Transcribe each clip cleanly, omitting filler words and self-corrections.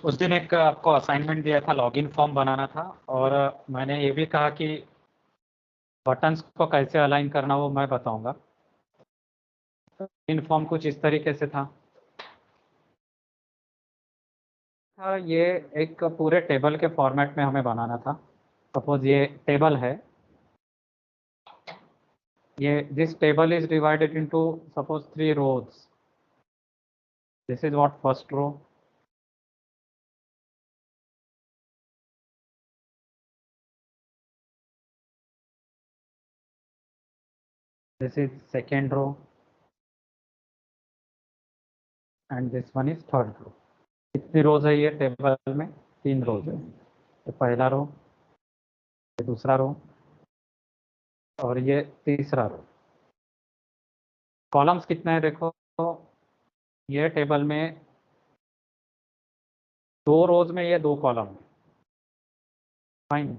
उस दिन एक आपको असाइनमेंट दिया था, लॉगिन फॉर्म बनाना था, और मैंने ये भी कहा कि बटन्स को कैसे अलाइन करना वो मैं बताऊंगा। लॉगिन फॉर्म कुछ इस तरीके से था। ये एक पूरे टेबल के फॉर्मेट में हमें बनाना था। सपोज ये टेबल है, ये this table is divided into suppose 3 rows. This is what first row. This is second row, and this one is third row. कितनी रोज है ये टेबल में? 3 रोज है। ये पहला रो, ये दूसरा रो, और ये तीसरा रो। कॉलम्स कितने हैं देखो, ये टेबल में 2 रोज में ये 2 कॉलम है। Fine,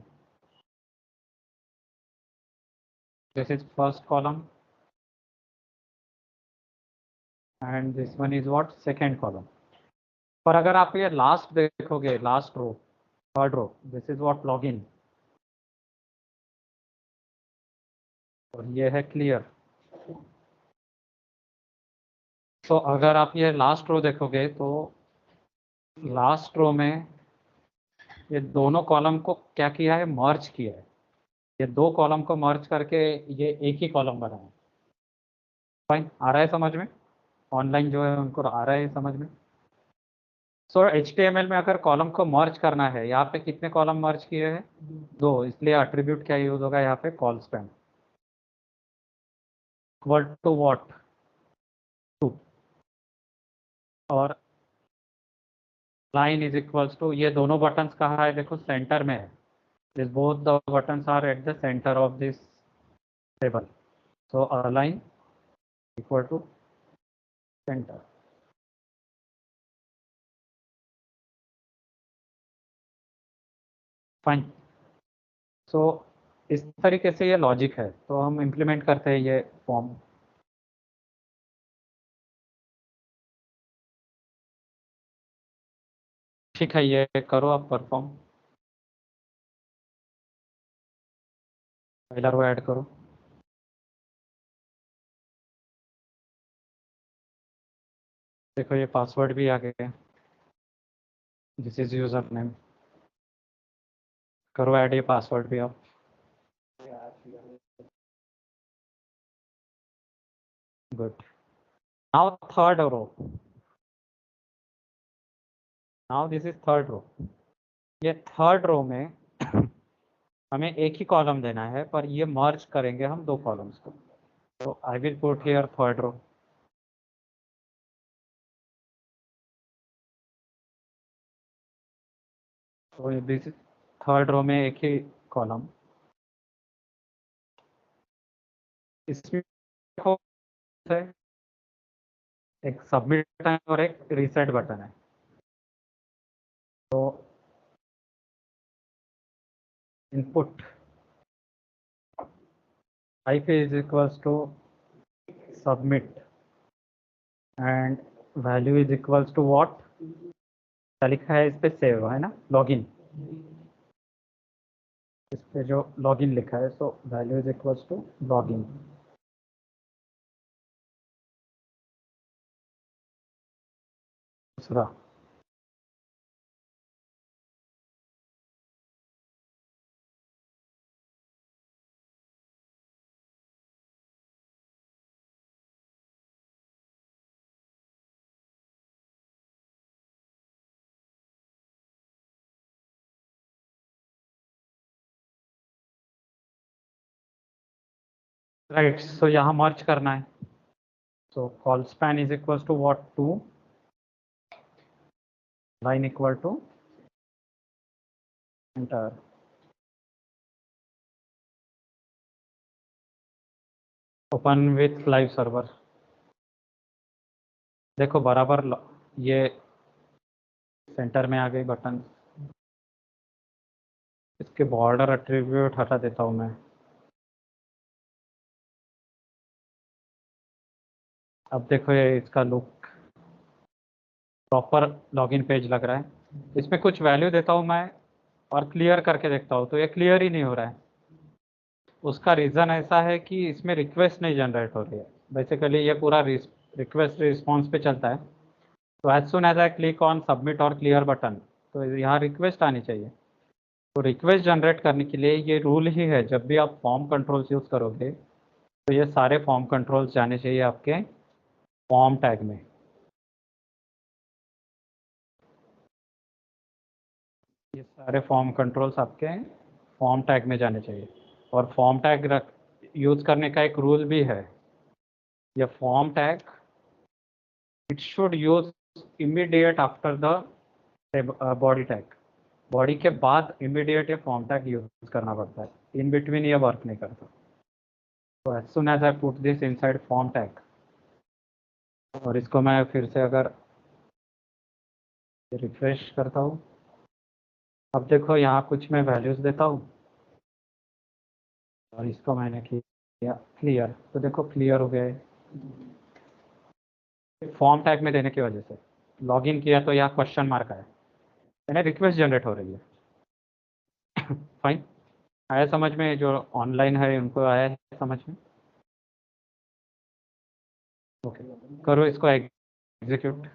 this is first column and this one is what, second column. पर अगर आप ये लास्ट देखोगे, last row, third row, this is what login, और ये है क्लियर। तो अगर आप ये लास्ट रो देखोगे तो लास्ट रो में ये दोनों कॉलम को क्या किया है, मर्ज किया है। ये 2 कॉलम को मर्ज करके ये एक ही कॉलम बना है। फाइन, आ रहा है समझ में? ऑनलाइन जो है उनको आ रहा है समझ में? सो HTML में अगर कॉलम को मर्ज करना है, यहाँ पे कितने कॉलम मर्ज किए हैं? 2, इसलिए एट्रीब्यूट क्या यूज होगा यहाँ पे, call span equal to what, 2, और लाइन इज इक्वल्स टू, ये दोनों बटन्स कहाँ है देखो, सेंटर में है। This both the buttons are at the centre of this table, so align equal to centre. Fine, so इस तरीके से ये लॉजिक है, तो हम इम्प्लीमेंट करते हैं ये फॉर्म। ठीक है, ये करो आप परफॉर्म। पहला रो ऐड करो, देखो ये पासवर्ड भी आ गया, दिस इज यूजर नेम। करो ऐड ये पासवर्ड भी आप। Good, now third row, now this is third row. ये थर्ड रो में हमें एक ही कॉलम देना है, पर ये मर्ज करेंगे हम 2 कॉलम्स को। तो I will put here third row. तो दिस थर्ड रो में एक ही कॉलम, इसमें देखो एक सबमिट बटन है और एक रीसेट बटन है। तो input type is equals to submit and value is equals to what, क्या लिखा है इस पे, सेव है ना, लॉगिन। इस पे जो लॉगिन लिखा है, so value is equals to login. दूसरा, राइट, सो यहाँ मर्ज करना है। So col span is equals to what, 2, line equal to enter. Open with live server. देखो बराबर ये सेंटर में आ गई बटन। इसके बॉर्डर एट्रीब्यूट हटा देता हूँ मैं। अब देखो ये इसका लुक प्रॉपर लॉगिन पेज लग रहा है। इसमें कुछ वैल्यू देता हूँ मैं और क्लियर करके देखता हूँ, तो ये क्लियर ही नहीं हो रहा है। उसका रीज़न ऐसा है कि इसमें रिक्वेस्ट नहीं जनरेट हो रही है। बेसिकली ये पूरा रिक्वेस्ट रिस्पॉन्स पे चलता है। तो as soon as I click on submit और क्लियर बटन, तो यहाँ रिक्वेस्ट आनी चाहिए। तो रिक्वेस्ट जनरेट करने के लिए ये रूल ही है, जब भी आप फॉर्म कंट्रोल्स यूज़ करोगे तो ये सारे फॉर्म कंट्रोल्स जाने चाहिए आपके फॉर्म टैग में। ये सारे फॉर्म कंट्रोल्स आपके फॉर्म टैग में जाने चाहिए। और फॉर्म टैग यूज़ करने का एक रूल भी है। ये form tag it should use immediate after the body tag. Body के बाद इमीडिएट ये फॉर्म टैग यूज करना पड़ता है, इन बिटवीन ये वर्क नहीं करता। तो as soon as I put this inside form tag, और इसको मैं फिर से अगर रिफ्रेश करता हूँ, अब देखो यहाँ कुछ मैं वैल्यूज देता हूँ और इसको मैंने किया क्लियर, तो देखो क्लियर हो गया है फॉर्म टैग में देने की वजह से। लॉगिन किया तो यहाँ क्वेश्चन मार्क आया, यानी रिक्वेस्ट जनरेट हो रही है। फाइन, आया समझ में? जो ऑनलाइन है उनको आया है समझ में? ओके, करो इसको एग्जीक्यूट।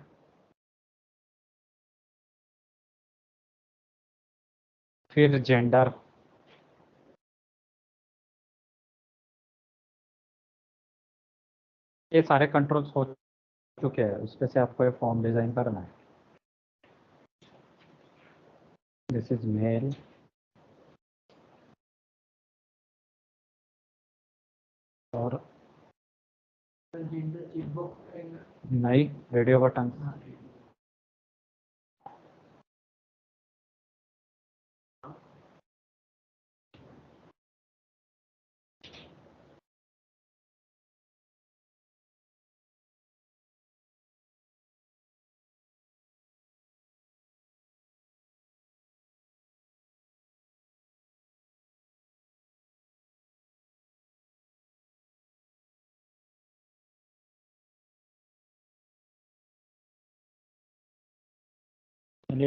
फिर जेंडर, ये सारे कंट्रोल्स हो चुके हैं। उस पे से आपको ये फॉर्म डिजाइन करना है। दिस इज मेल और नहीं radio button.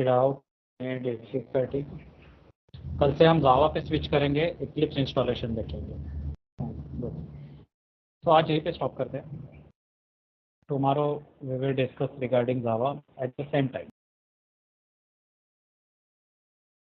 Out and difficulty. कल से हम जावा पे स्विच करेंगे, इक्लिप्स इंस्टॉलेशन देखेंगे। तो आज यहीं पे स्टॉप करते हैं। Tomorrow we will discuss regarding Java at the same time.